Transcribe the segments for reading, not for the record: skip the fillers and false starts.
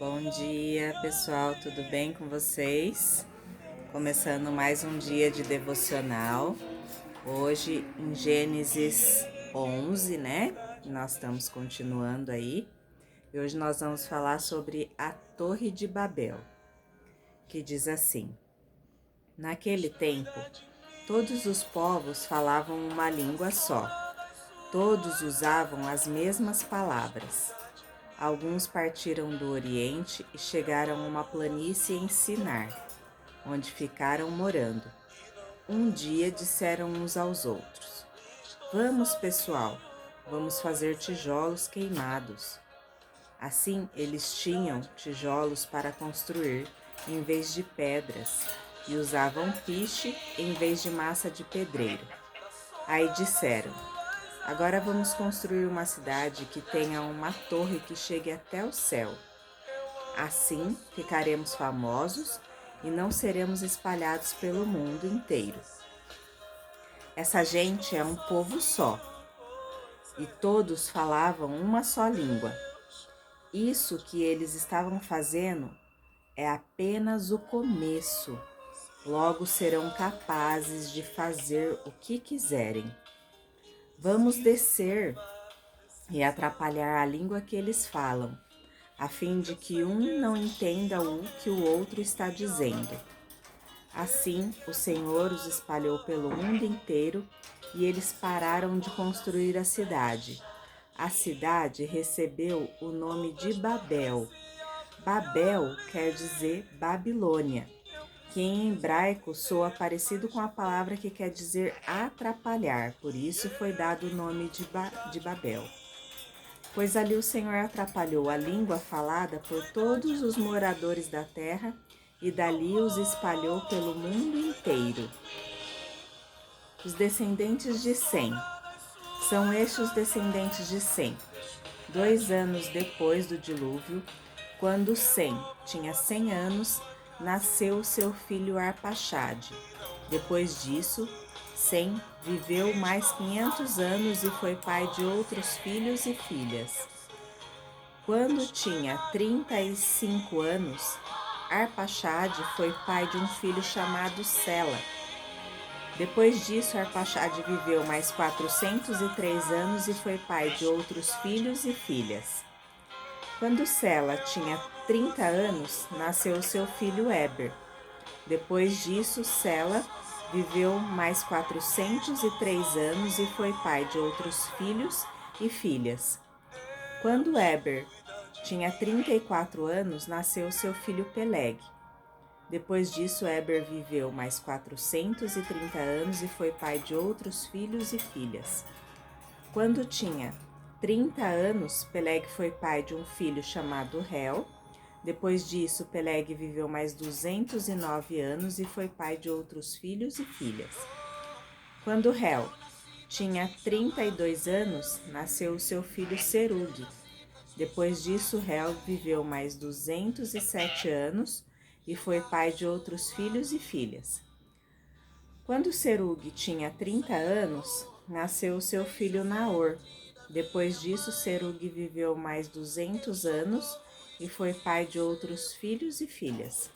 Bom dia, pessoal, tudo bem com vocês? Começando mais um dia de devocional. Hoje em Gênesis 11, né? Nós estamos continuando aí. E hoje nós vamos falar sobre a Torre de Babel, que diz assim: Naquele tempo, todos os povos falavam uma língua só. Todos usavam as mesmas palavras. Alguns partiram do Oriente e chegaram a uma planície em Sinar, onde ficaram morando. Um dia disseram uns aos outros: Vamos, pessoal, vamos fazer tijolos queimados. Assim, eles tinham tijolos para construir em vez de pedras e usavam piche em vez de massa de pedreiro. Aí disseram: Agora vamos construir uma cidade que tenha uma torre que chegue até o céu. Assim ficaremos famosos e não seremos espalhados pelo mundo inteiro. Essa gente é um povo só e todos falavam uma só língua. Isso que eles estavam fazendo é apenas o começo. Logo serão capazes de fazer o que quiserem. Vamos descer e atrapalhar a língua que eles falam, a fim de que um não entenda o que o outro está dizendo. Assim, o Senhor os espalhou pelo mundo inteiro e eles pararam de construir a cidade. A cidade recebeu o nome de Babel. Babel quer dizer Babilônia, que em hebraico soa parecido com a palavra que quer dizer atrapalhar, por isso foi dado o nome de Babel. Pois ali o Senhor atrapalhou a língua falada por todos os moradores da terra e dali os espalhou pelo mundo inteiro. Os descendentes de Sem. São estes os descendentes de Sem. 2 anos depois do dilúvio, quando Sem tinha 100 anos, nasceu seu filho Arpaxade. Depois disso, Sem viveu mais 500 anos e foi pai de outros filhos e filhas. Quando tinha 35 anos, Arpaxade foi pai de um filho chamado Sela. Depois disso, Arpaxade viveu mais 403 anos e foi pai de outros filhos e filhas. Quando Sela tinha 30 anos, nasceu seu filho Eber. Depois disso, Sela viveu mais 403 anos e foi pai de outros filhos e filhas. Quando Eber tinha 34 anos, nasceu seu filho Peleg. Depois disso, Eber viveu mais 430 anos e foi pai de outros filhos e filhas. Quando tinha 30 anos, Peleg foi pai de um filho chamado Reu. Depois disso, Peleg viveu mais 209 anos e foi pai de outros filhos e filhas. Quando Reu tinha 32 anos, nasceu seu filho Serug. Depois disso, Reu viveu mais 207 anos e foi pai de outros filhos e filhas. Quando Serug tinha 30 anos, nasceu seu filho Naor. Depois disso, Serug viveu mais 200 anos e foi pai de outros filhos e filhas.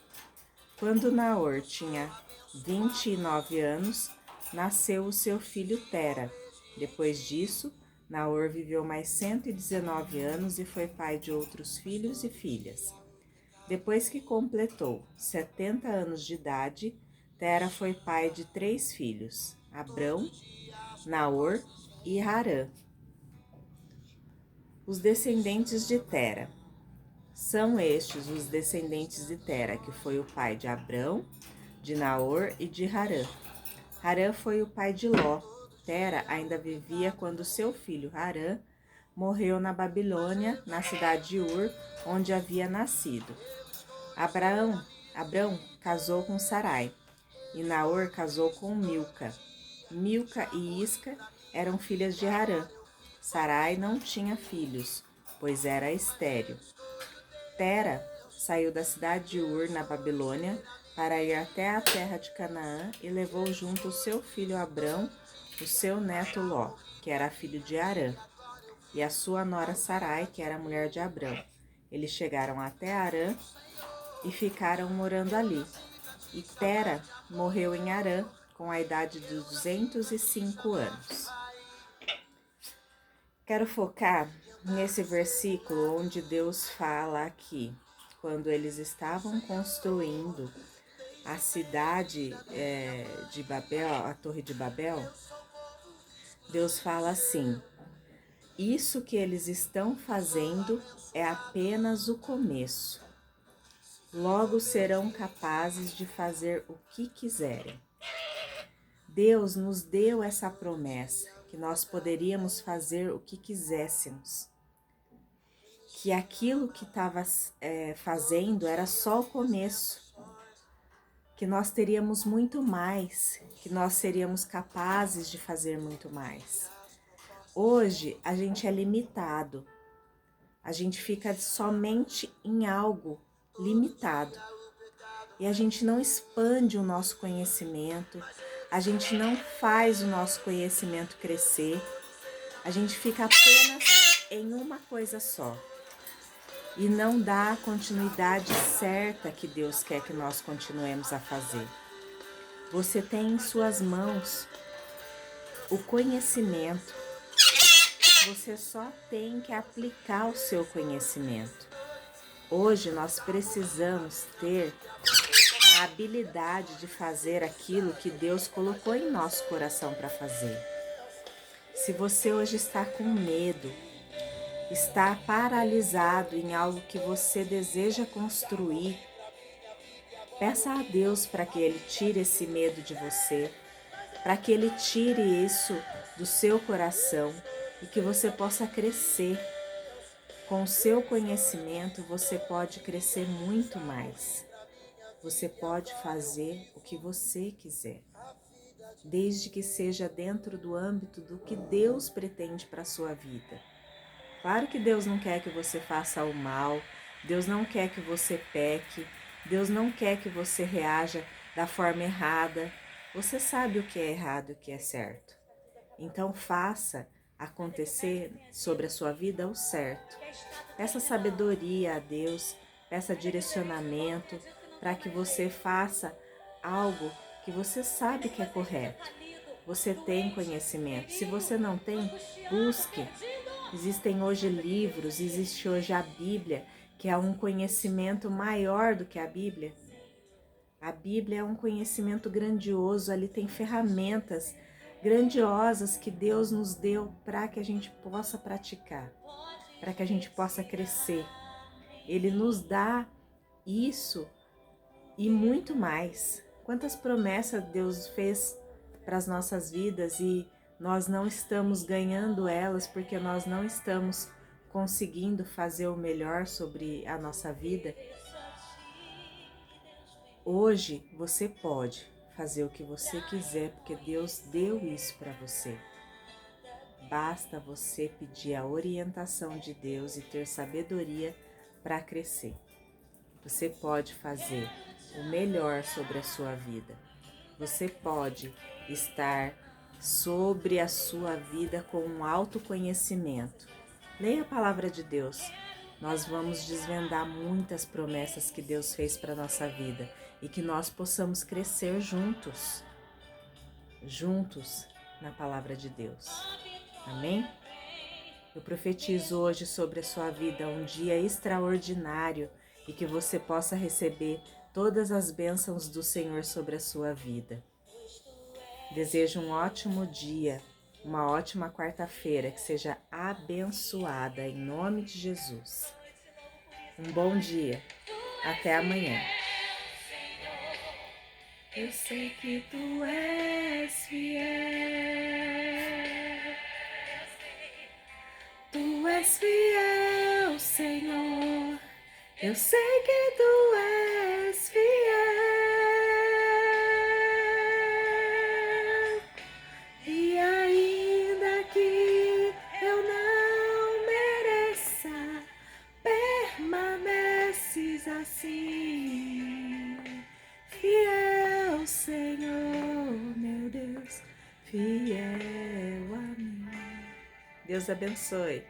Quando Naor tinha 29 anos, nasceu o seu filho Tera. Depois disso, Naor viveu mais 119 anos e foi pai de outros filhos e filhas. Depois que completou 70 anos de idade, Tera foi pai de 3 filhos, Abrão, Naor e Harã. Os descendentes de Tera. São estes os descendentes de Tera, que foi o pai de Abrão, de Naor e de Harã. Harã foi o pai de Ló. Tera ainda vivia quando seu filho Harã morreu na Babilônia, na cidade de Ur, onde havia nascido. Abrão casou com Sarai, e Naor casou com Milca. Milca e Isca eram filhas de Harã. Sarai não tinha filhos, pois era estéril. Tera saiu da cidade de Ur, na Babilônia, para ir até a terra de Canaã e levou junto o seu filho Abrão, o seu neto Ló, que era filho de Harã, e a sua nora Sarai, que era mulher de Abrão. Eles chegaram até Harã e ficaram morando ali. E Tera morreu em Harã com a idade de 205 anos. Quero focar nesse versículo onde Deus fala aqui, quando eles estavam construindo a cidade de Babel, a Torre de Babel. Deus fala assim: isso que eles estão fazendo é apenas o começo. Logo serão capazes de fazer o que quiserem. Deus nos deu essa promessa, que nós poderíamos fazer o que quiséssemos. Que aquilo que estava fazendo era só o começo. Que nós teríamos muito mais, que nós seríamos capazes de fazer muito mais. Hoje a gente é limitado, a gente fica somente em algo limitado e a gente não expande o nosso conhecimento, a gente não faz o nosso conhecimento crescer, a gente fica apenas em uma coisa só e não dá a continuidade certa que Deus quer que nós continuemos a fazer. Você tem em suas mãos o conhecimento. Você só tem que aplicar o seu conhecimento. Hoje nós precisamos ter a habilidade de fazer aquilo que Deus colocou em nosso coração para fazer. Se você hoje está com medo, está paralisado em algo que você deseja construir, peça a Deus para que Ele tire esse medo de você, para que Ele tire isso do seu coração e que você possa crescer. Com o seu conhecimento, você pode crescer muito mais. Você pode fazer o que você quiser, desde que seja dentro do âmbito do que Deus pretende para a sua vida. Claro que Deus não quer que você faça o mal, Deus não quer que você peque, Deus não quer que você reaja da forma errada. Você sabe o que é errado e o que é certo. Então faça acontecer sobre a sua vida o certo. Peça sabedoria a Deus, peça direcionamento para que você faça algo que você sabe que é correto. Você tem conhecimento. Se você não tem, busque. Existem hoje livros, existe hoje a Bíblia, que é um conhecimento maior do que a Bíblia. A Bíblia é um conhecimento grandioso, ali tem ferramentas grandiosas que Deus nos deu para que a gente possa praticar, para que a gente possa crescer. Ele nos dá isso e muito mais. Quantas promessas Deus fez para as nossas vidas e nós não estamos ganhando elas porque nós não estamos conseguindo fazer o melhor sobre a nossa vida. Hoje você pode fazer o que você quiser, porque Deus deu isso para você. Basta você pedir a orientação de Deus e ter sabedoria para crescer. Você pode fazer o melhor sobre a sua vida. Você pode estar sobre a sua vida com um autoconhecimento. Leia a palavra de Deus. Nós vamos desvendar muitas promessas que Deus fez para a nossa vida e que nós possamos crescer juntos na palavra de Deus. Amém? Eu profetizo hoje sobre a sua vida um dia extraordinário e que você possa receber todas as bênçãos do Senhor sobre a sua vida. Desejo um ótimo dia, uma ótima quarta-feira, que seja abençoada em nome de Jesus. Um bom dia, até amanhã. Eu sei que tu és fiel, tu és fiel, Senhor. Eu sei que tu és fiel, e ainda que eu não mereça, permaneces assim. Fiel, Senhor, meu Deus, fiel a mim. Deus abençoe.